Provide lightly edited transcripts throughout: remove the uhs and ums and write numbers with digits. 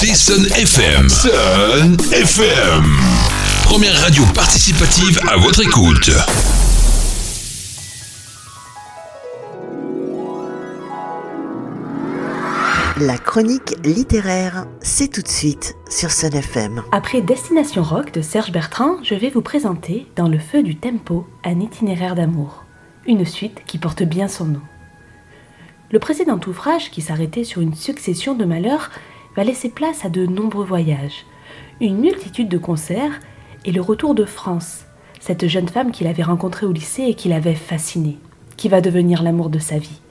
écoutez Sun FM. Sun FM. Première radio participative à votre écoute. La chronique littéraire, c'est tout de suite sur Sun FM. Après Destination Rock de Serge Bertrand, je vais vous présenter Dans le feu du tempo, un itinéraire d'amour. Une suite qui porte bien son nom. Le précédent ouvrage, qui s'arrêtait sur une succession de malheurs, va laisser place à de nombreux voyages, une multitude de concerts et le retour de France, cette jeune femme qu'il avait rencontrée au lycée et qui l'avait fasciné, qui va devenir l'amour de sa vie.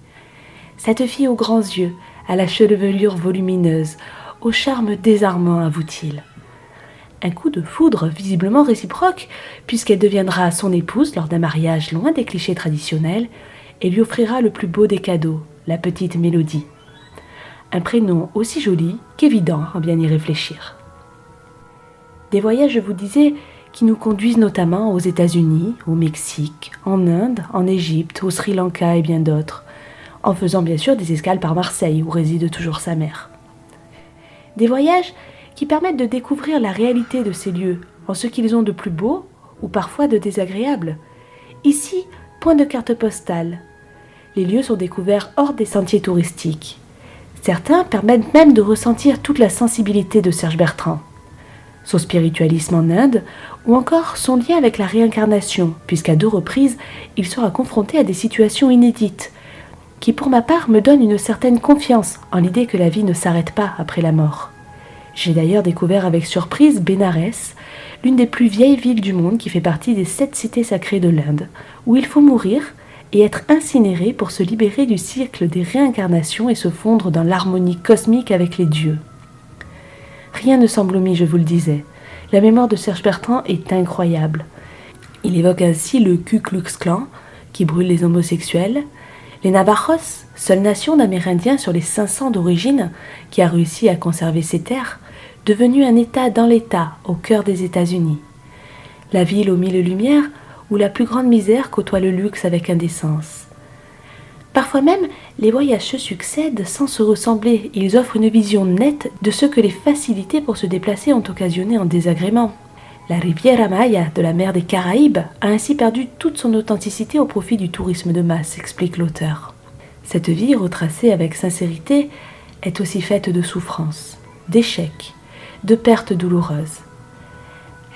Cette fille aux grands yeux, à la chevelure volumineuse, au charme désarmant, avoue-t-il. Un coup de foudre visiblement réciproque, puisqu'elle deviendra son épouse lors d'un mariage loin des clichés traditionnels et lui offrira le plus beau des cadeaux, la petite Mélodie. Un prénom aussi joli qu'évident à bien y réfléchir. Des voyages, je vous disais, qui nous conduisent notamment aux États-Unis, au Mexique, en Inde, en Égypte, au Sri Lanka et bien d'autres, en faisant bien sûr des escales par Marseille où réside toujours sa mère. Des voyages qui permettent de découvrir la réalité de ces lieux, en ce qu'ils ont de plus beau ou parfois de désagréable. Ici, point de carte postale. Les lieux sont découverts hors des sentiers touristiques. Certains permettent même de ressentir toute la sensibilité de Serge Bertrand. Son spiritualisme en Inde, ou encore son lien avec la réincarnation, puisqu'à 2 reprises, il sera confronté à des situations inédites, qui pour ma part me donnent une certaine confiance en l'idée que la vie ne s'arrête pas après la mort. J'ai d'ailleurs découvert avec surprise Bénarès, l'une des plus vieilles villes du monde qui fait partie des 7 cités sacrées de l'Inde, où il faut mourir et être incinéré pour se libérer du cycle des réincarnations et se fondre dans l'harmonie cosmique avec les dieux. Rien ne semble omis, je vous le disais. La mémoire de Serge Bertrand est incroyable. Il évoque ainsi le Ku Klux Klan, qui brûle les homosexuels, les Navajos, seule nation d'Amérindiens sur les 500 d'origine qui a réussi à conserver ses terres, devenue un État dans l'État au cœur des États-Unis. La ville aux 1000 lumières où la plus grande misère côtoie le luxe avec indécence. Parfois même, les voyages se succèdent sans se ressembler. Ils offrent une vision nette de ce que les facilités pour se déplacer ont occasionné en désagréments. La Riviera Maya de la mer des Caraïbes a ainsi perdu toute son authenticité au profit du tourisme de masse, explique l'auteur. Cette vie, retracée avec sincérité, est aussi faite de souffrances, d'échecs, de pertes douloureuses.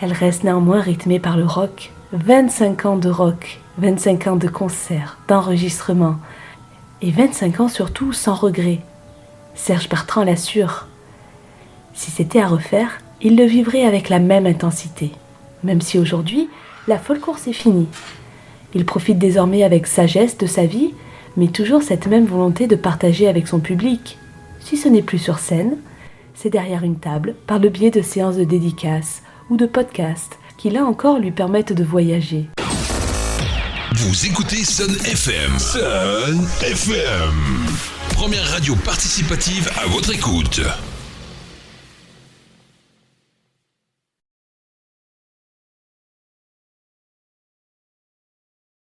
Elle reste néanmoins rythmée par le rock, 25 ans de rock, 25 ans de concerts, d'enregistrements, et 25 ans surtout sans regret. Serge Bertrand l'assure. Si c'était à refaire, il le vivrait avec la même intensité, même si aujourd'hui, la folle course est finie. Il profite désormais avec sagesse de sa vie, mais toujours cette même volonté de partager avec son public. Si ce n'est plus sur scène, c'est derrière une table, par le biais de séances de dédicaces ou de podcasts, qui là encore lui permettent de voyager. Vous écoutez Sun FM. Sun FM. Première radio participative à votre écoute.